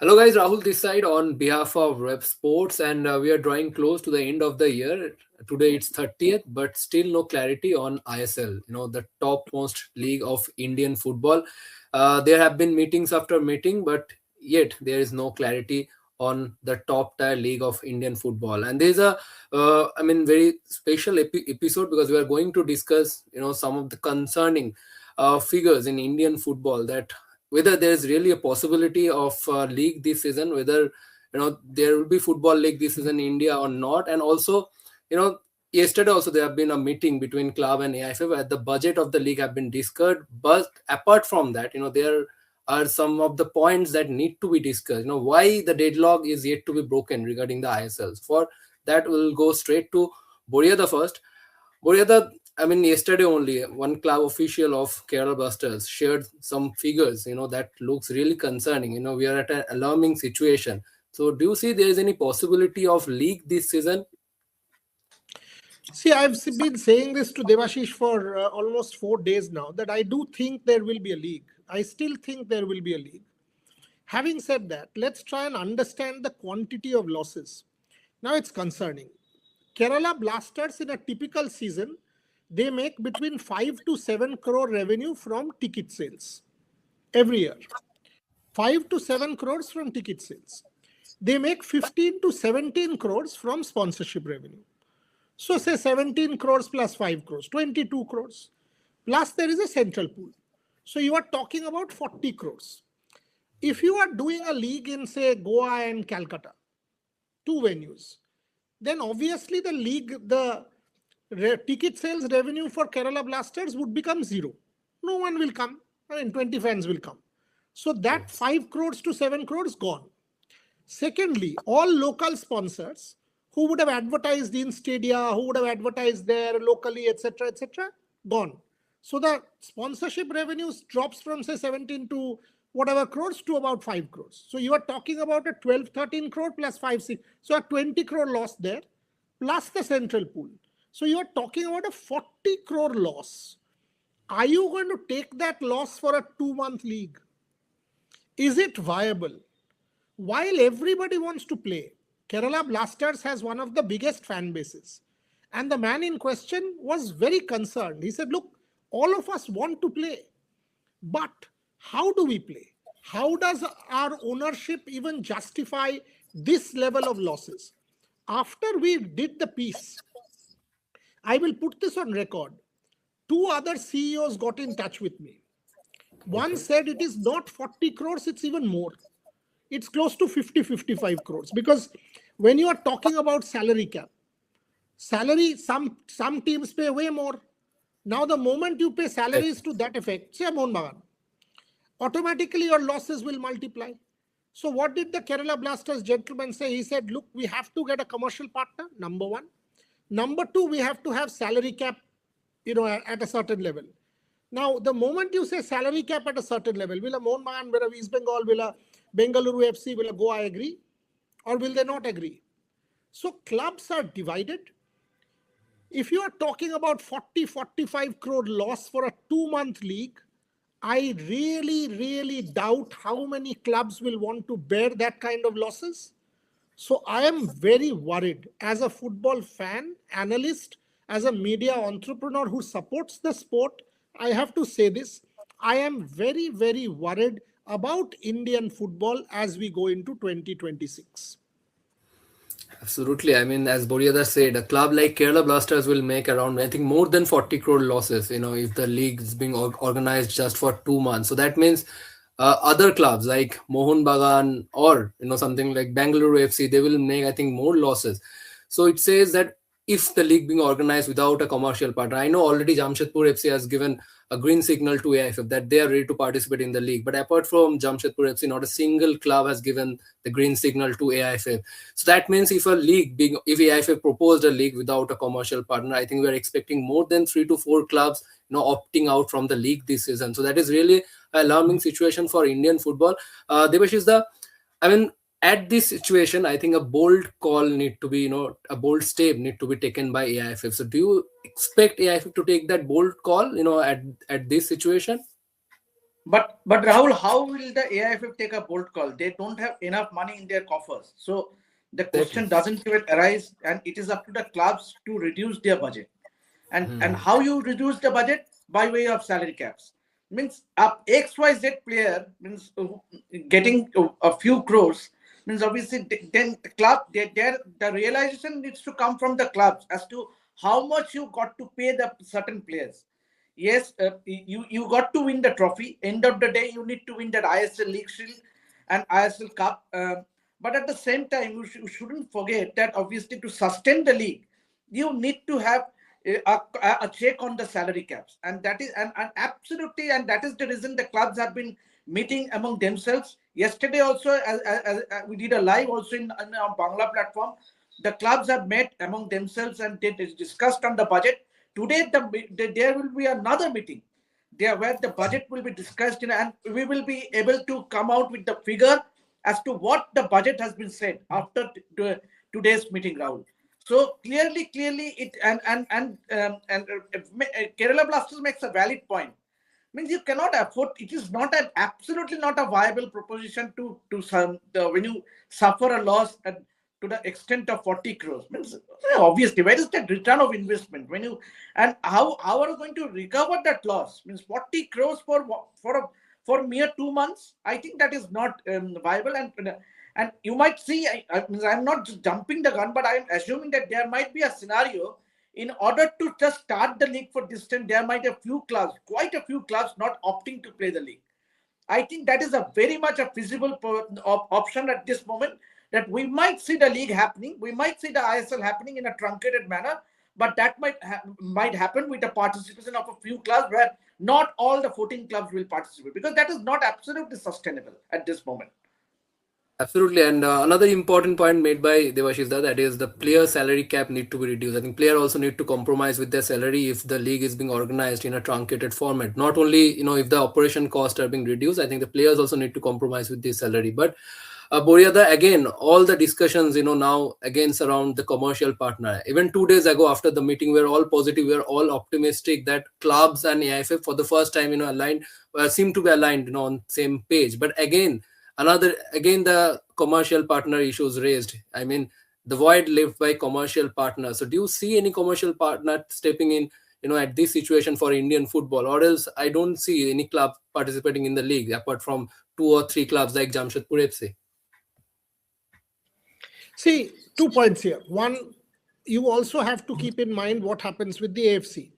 Hello guys, Rahul this side on behalf of Revsportz, and we are drawing close to the end of the year. Today it's 30th, but still no clarity on ISL, the topmost league of Indian football. There have been meetings after meeting, but yet there is no clarity on the top tier league of Indian football. And there's very special episode because we are going to discuss, some of the concerning figures in Indian football, that whether there is really a possibility of league this season, whether there will be football league this season in India or not. And also, you know yesterday also there have been a meeting between club and AIFF where the budget of the league have been discussed. But apart from that, there are some of the points that need to be discussed. Why the deadlock is yet to be broken regarding the ISLs. For that, we'll go straight to Boria the first. Boria, yesterday only one club official of Kerala Blasters shared some figures, that looks really concerning. We are at an alarming situation. So, do you see there is any possibility of league this season? See, I've been saying this to Devashish for almost 4 days now that I do think there will be a league. I still think there will be a league. Having said that, let's try and understand the quantity of losses. Now it's concerning. Kerala Blasters in a typical season, they make between 5 to 7 crore revenue from ticket sales every year. 5 to 7 crores from ticket sales. They make 15 to 17 crores from sponsorship revenue. So say 17 crores plus 5 crores, 22 crores. Plus there is a central pool. So you are talking about 40 crores. If you are doing a league in say Goa and Calcutta, two venues, then obviously the ticket sales revenue for Kerala Blasters would become zero. No one will come. 20 fans will come. So that 5 crores to 7 crores gone. Secondly, all local sponsors who would have advertised in stadia, who would have advertised there locally, etc., gone. So the sponsorship revenues drops from say 17 to whatever crores to about 5 crores. So you are talking about a 12, 13 crore plus 5, 6. So a 20 crore loss there, plus the central pool. So you are talking about a 40 crore loss. Are you going to take that loss for a 2-month league? Is it viable? While everybody wants to play, Kerala Blasters has one of the biggest fan bases. And the man in question was very concerned. He said, look, all of us want to play. But how do we play? How does our ownership even justify this level of losses? After we did the piece, I will put this on record. 2 other CEOs got in touch with me. One said it is not 40 crores, it's even more. It's close to 50, 55 crores. Because when you are talking about salary cap, some teams pay way more. Now, the moment you pay salaries to that effect, say Mohun Bagan, automatically your losses will multiply. So what did the Kerala Blasters gentleman say? He said, look, we have to get a commercial partner, number one. Number two, we have to have salary cap, at a certain level. Now, the moment you say salary cap at a certain level, will a Mohun Bagan, will a East Bengal, will a Bengaluru FC, will a Goa agree? Or will they not agree? So clubs are divided. If you are talking about 40, 45 crore loss for a 2-month league, I really, really doubt how many clubs will want to bear that kind of losses. So I am very worried as a football fan, analyst, as a media entrepreneur who supports the sport. I have to say this. I am very, very worried about Indian football as we go into 2026. Absolutely. As Boryada said, a club like Kerala Blasters will make around, I think, more than 40 crore losses, if the league is being organized just for 2 months. So that means other clubs like Mohun Bagan or, something like Bangalore FC, they will make, I think, more losses. So it says that if the league being organized without a commercial partner, I know already Jamshedpur FC has given a green signal to AIFF that they are ready to participate in the league. But apart from Jamshedpur FC, not a single club has given the green signal to AIFF. So that means if if AIFF proposed a league without a commercial partner, I think we are expecting more than 3 to 4 clubs, opting out from the league this season. So that is really an alarming situation for Indian football. Devesh, at this situation, I think a bold call need to be, a bold step need to be taken by AIFF. So do you expect AIFF to take that bold call, at this situation? But Rahul, how will the AIFF take a bold call? They don't have enough money in their coffers. So the Exactly. question doesn't even arise, and it is up to the clubs to reduce their budget. And Hmm. how you reduce the budget? By way of salary caps. Means up XYZ player means getting a few crores means obviously then the club the realization needs to come from the clubs as to how much you got to pay the certain players. Yes, you got to win the trophy. End of the day, you need to win that ISL League Shield and ISL Cup. But at the same time, you shouldn't forget that obviously to sustain the league, you need to have a check on the salary caps, and that is and absolutely, and that is the reason the clubs have been meeting among themselves. Yesterday also, as we did a live also in our Bangla platform, the clubs have met among themselves and they discussed on the budget. Today, there will be another meeting there where the budget will be discussed and we will be able to come out with the figure as to what the budget has been said after today's meeting, Rahul. So clearly, it Kerala Blasters makes a valid point. Means you cannot afford. It is not an absolutely not a viable proposition to some when you suffer a loss to the extent of 40 crores. Means obviously where is that return of investment when you and how are you going to recover that loss? Means 40 crores for mere 2 months. I think that is not viable and you might see. I'm not just jumping the gun, but I'm assuming that there might be a scenario in order to just start the league for this time, there might be a few clubs, quite a few clubs, not opting to play the league. I think that is a very much a feasible option at this moment. That we might see the league happening, we might see the ISL happening in a truncated manner, but that might happen with the participation of a few clubs, where not all the 14 clubs will participate, because that is not absolutely sustainable at this moment. Absolutely, and another important point made by Devashish that is the player salary cap need to be reduced. I think player also need to compromise with their salary if the league is being organized in a truncated format. Not only if the operation costs are being reduced, I think the players also need to compromise with their salary. But Boryada, again, all the discussions now again surround the commercial partner. Even 2 days ago after the meeting, we are all positive, we are all optimistic that clubs and AIFF for the first time aligned, seem to be aligned on same page. But again the commercial partner issues raised. I mean, the void left by commercial partners. So do you see any commercial partner stepping in at this situation for Indian football? Or else I don't see any club participating in the league apart from 2 or 3 clubs like Jamshedpur FC. See, 2 points here. One, you also have to keep in mind what happens with the AFC,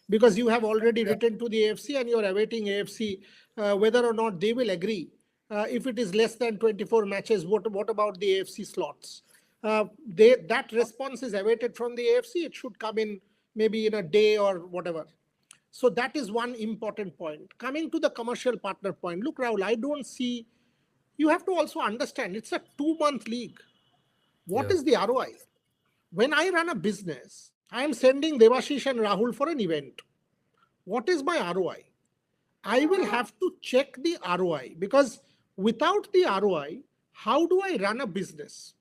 because you have already written to the AFC and you're awaiting AFC whether or not they will agree. If it is less than 24 matches, what about the AFC slots? That response is awaited from the AFC. It should come in maybe in a day or whatever. So that is one important point. Coming to the commercial partner point, look, Rahul, I don't see. You have to also understand it's a 2 month league. What Yeah. is the ROI? When I run a business, I am sending Devashish and Rahul for an event. What is my ROI? I will have to check the ROI, because without the ROI, how do I run a business?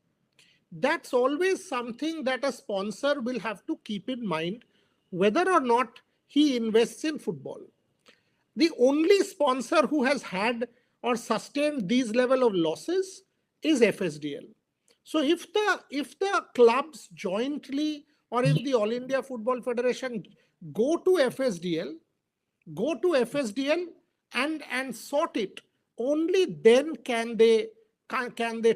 That's always something that a sponsor will have to keep in mind, whether or not he invests in football. The only sponsor who has had or sustained these level of losses is FSDL. So if the clubs jointly, or if the All India Football Federation go to FSDL, and sort it, only then can they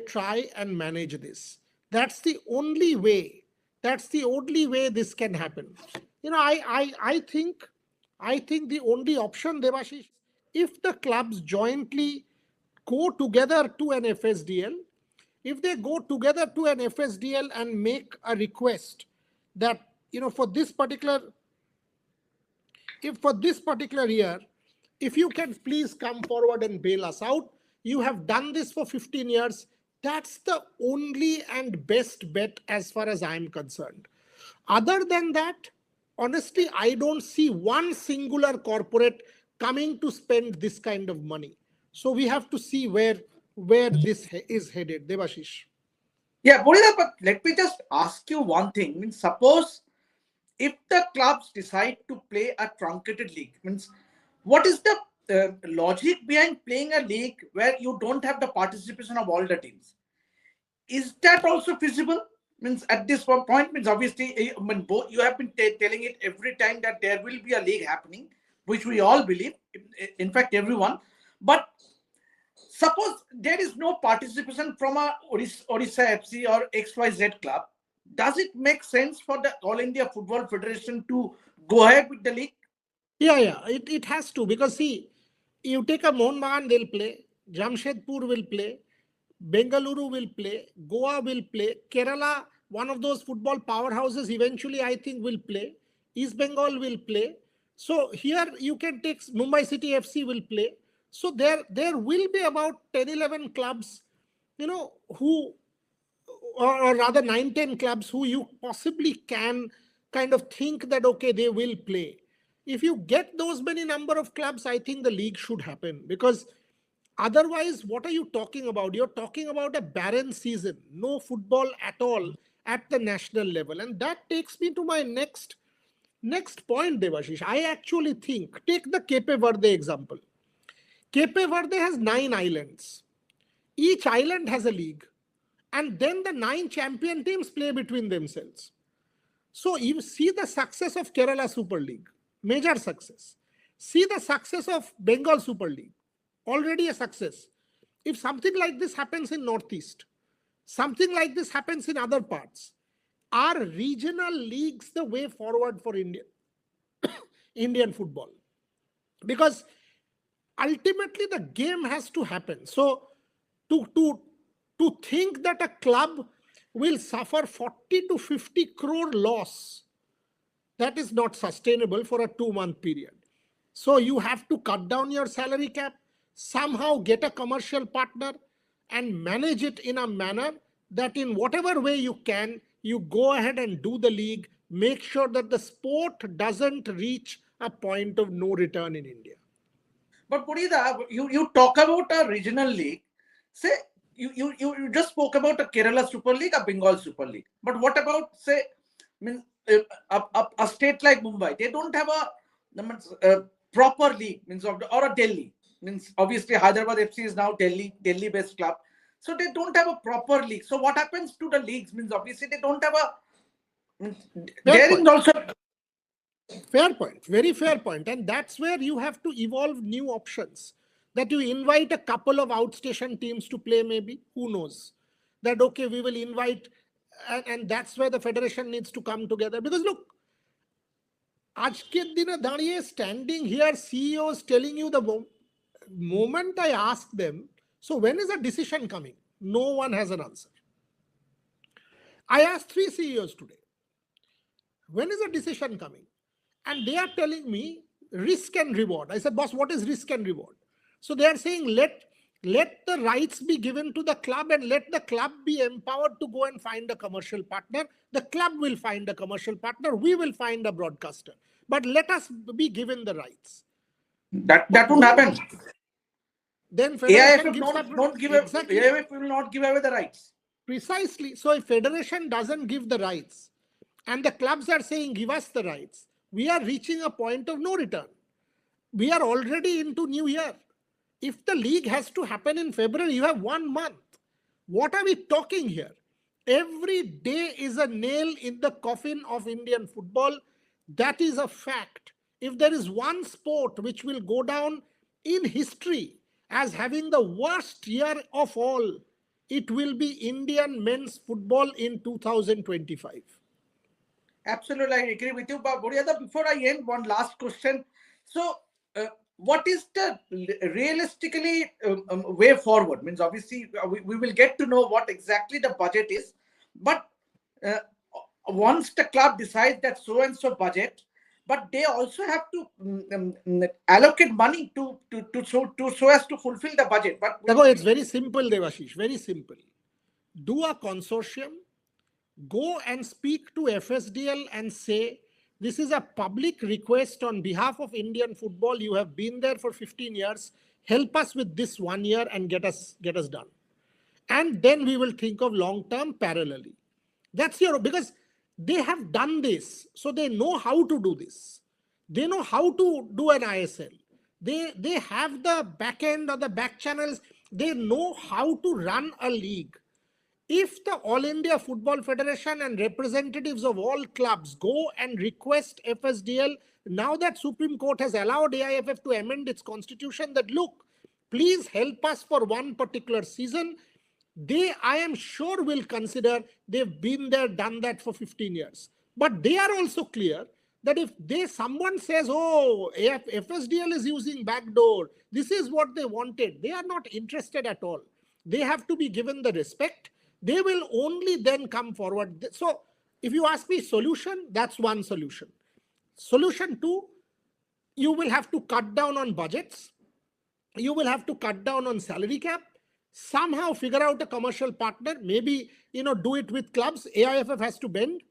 try and manage this. That's the only way. That's the only way this can happen. I think the only option, Devashish, if the clubs jointly go together to an FSDL, if they go together to an FSDL and make a request that, for this particular, if for this particular year, if you can please come forward and bail us out, you have done this for 15 years. That's the only and best bet as far as I'm concerned. Other than that, honestly, I don't see one singular corporate coming to spend this kind of money. So we have to see where this is headed, Devashish. Yeah, Bodhida, but let me just ask you one thing. Means suppose if the clubs decide to play a truncated league, means what is the logic behind playing a league where you don't have the participation of all the teams? Is that also feasible? Means at this point, means obviously, both you have been telling it every time that there will be a league happening, which we all believe, in fact, everyone. But suppose there is no participation from a Odisha FC or XYZ club. Does it make sense for the All India Football Federation to go ahead with the league? Yeah, it has to, because see, you take a Mohun Bagan, they'll play, Jamshedpur will play, Bengaluru will play, Goa will play, Kerala, one of those football powerhouses, eventually I think will play, East Bengal will play. So here you can take Mumbai City FC will play. So there will be about 10, 11 clubs, who, or rather 9, 10 clubs who you possibly can kind of think that, okay, they will play. If you get those many number of clubs, I think the league should happen, because otherwise, what are you talking about? You're talking about a barren season, no football at all at the national level. And that takes me to my next point, Devashish. I actually think, take the Cape Verde example. Cape Verde has 9 islands. Each island has a league. And then the 9 champion teams play between themselves. So you see the success of Kerala Super League, major success. See the success of Bengal Super League, already a success. If something like this happens in Northeast, something like this happens in other parts, are regional leagues the way forward for Indian football? Because ultimately the game has to happen. So to think that a club will suffer 40 to 50 crore loss, that is not sustainable for a 2-month period. So you have to cut down your salary cap, somehow get a commercial partner, and manage it in a manner that in whatever way you can, you go ahead and do the league, make sure that the sport doesn't reach a point of no return in India. But Purida, you talk about a regional league. Say, you just spoke about a Kerala Super League, a Bengal Super League. But what about, say, a state like Mumbai? They don't have a proper league, or a Delhi. Obviously Hyderabad FC is now Delhi-based club. So they don't have a proper league. So what happens to the leagues? Obviously they don't have a... There is also... Fair point, very fair point. And that's where you have to evolve new options. That you invite a couple of outstation teams to play, maybe, who knows? That, okay, we will invite, and that's where the federation needs to come together. Because look, Ajke dina daniye standing here, CEOs telling you the moment I ask them, so when is a decision coming? No one has an answer. I asked 3 CEOs today, when is a decision coming? And they are telling me risk and reward. I said, boss, what is risk and reward? So they are saying, let the rights be given to the club and let the club be empowered to go and find a commercial partner. The club will find a commercial partner. We will find a broadcaster. But let us be given the rights. That won't happen. Then AIFF AIFF will not give away the rights. Precisely. So if federation doesn't give the rights and the clubs are saying, give us the rights, we are reaching a point of no return. We are already into New Year. If the league has to happen in February, you have 1 month. What are we talking here? Every day is a nail in the coffin of Indian football. That is a fact. If there is one sport which will go down in history as having the worst year of all, it will be Indian men's football in 2025. Absolutely, I agree with you. But before I end, one last question. So, what is the realistically way forward? Obviously, we will get to know what exactly the budget is. But once the club decides that so and so budget, but they also have to allocate money to so as to fulfill the budget. But it's very simple, Devashish. Very simple. Do a consortium. Go and speak to FSDL and say, this is a public request on behalf of Indian football. You have been there for 15 years. Help us with this 1 year and get us done. And then we will think of long-term parallelly. That's because they have done this. So they know how to do this. They know how to do an ISL. They have the back end or the back channels. They know how to run a league. If the All India Football Federation and representatives of all clubs go and request FSDL, now that Supreme Court has allowed AIFF to amend its constitution, that look, please help us for one particular season, they, I am sure, will consider. They've been there, done that for 15 years. But they are also clear that if someone says, oh, FSDL is using backdoor, this is what they wanted, they are not interested at all. They have to be given the respect. They will only then come forward. So if you ask me solution, that's one solution. Solution two, you will have to cut down on budgets. You will have to cut down on salary cap. Somehow figure out a commercial partner. Maybe, do it with clubs. AIFF has to bend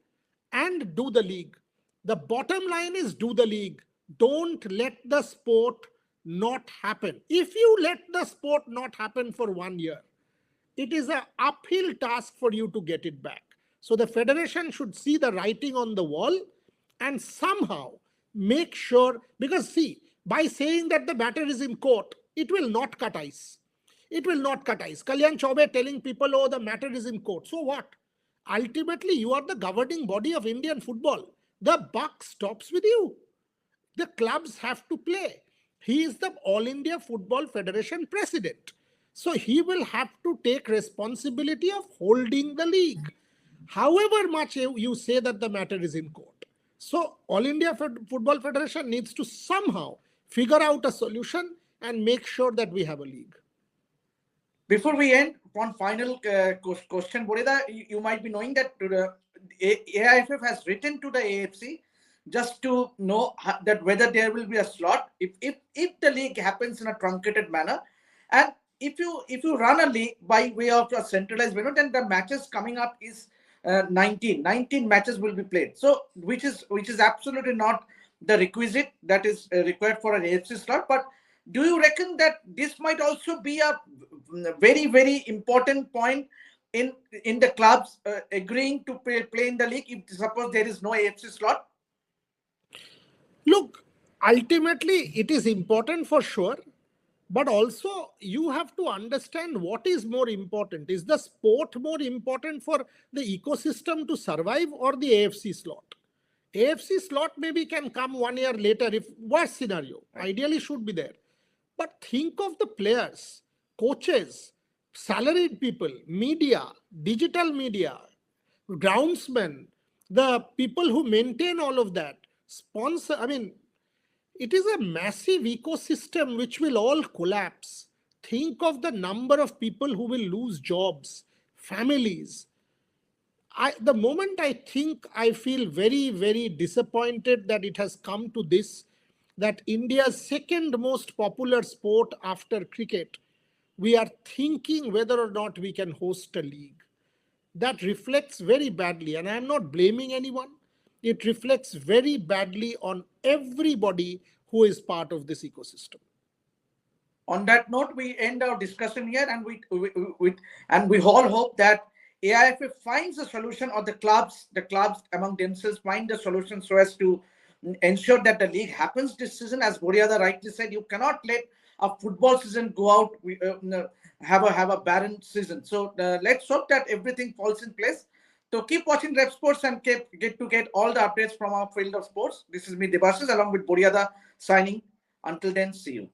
and do the league. The bottom line is do the league. Don't let the sport not happen. If you let the sport not happen for 1 year, it is an uphill task for you to get it back. So the federation should see the writing on the wall and somehow make sure, because see, by saying that the matter is in court, it will not cut ice. It will not cut ice. Kalyan Chaubey telling people, oh, the matter is in court. So what? Ultimately, you are the governing body of Indian football. The buck stops with you. The clubs have to play. He is the All India Football Federation president. So he will have to take responsibility of holding the league, however much you say that the matter is in court. So All India Football Federation needs to somehow figure out a solution and make sure that we have a league. Before we end, one final question. Boreda, you might be knowing that AIFF has written to the AFC just to know that whether there will be a slot if the league happens in a truncated manner, and if you run a league by way of a centralized venue, then the matches coming up is 19 matches will be played. So which is absolutely not the requisite that is required for an AFC slot. But do you reckon that this might also be a very, very important point in the clubs agreeing to play in the league if suppose there is no AFC slot? Look, ultimately it is important for sure, but also you have to understand what is more important. Is the sport more important for the ecosystem to survive or the AFC slot? AFC slot maybe can come 1 year later if worst scenario, ideally should be there. But think of the players, coaches, salaried people, media, digital media, groundsmen, the people who maintain all of that, sponsor. I mean, it is a massive ecosystem which will all collapse. Think of the number of people who will lose jobs, families. The moment I think, I feel very, very disappointed that it has come to this, that India's second most popular sport after cricket, we are thinking whether or not we can host a league. That reflects very badly, and I am not blaming anyone. It reflects very badly on everybody who is part of this ecosystem. On that note, we end our discussion here, and we all hope that AIFF finds a solution, or the clubs among themselves find a solution so as to ensure that the league happens this season. As Boriada rightly said, you cannot let a football season go out, have a barren season. So let's hope that everything falls in place. So keep watching Revsportz and get all the updates from our field of sports. This is me, Debashis, along with Boriada, signing. Until then, see you.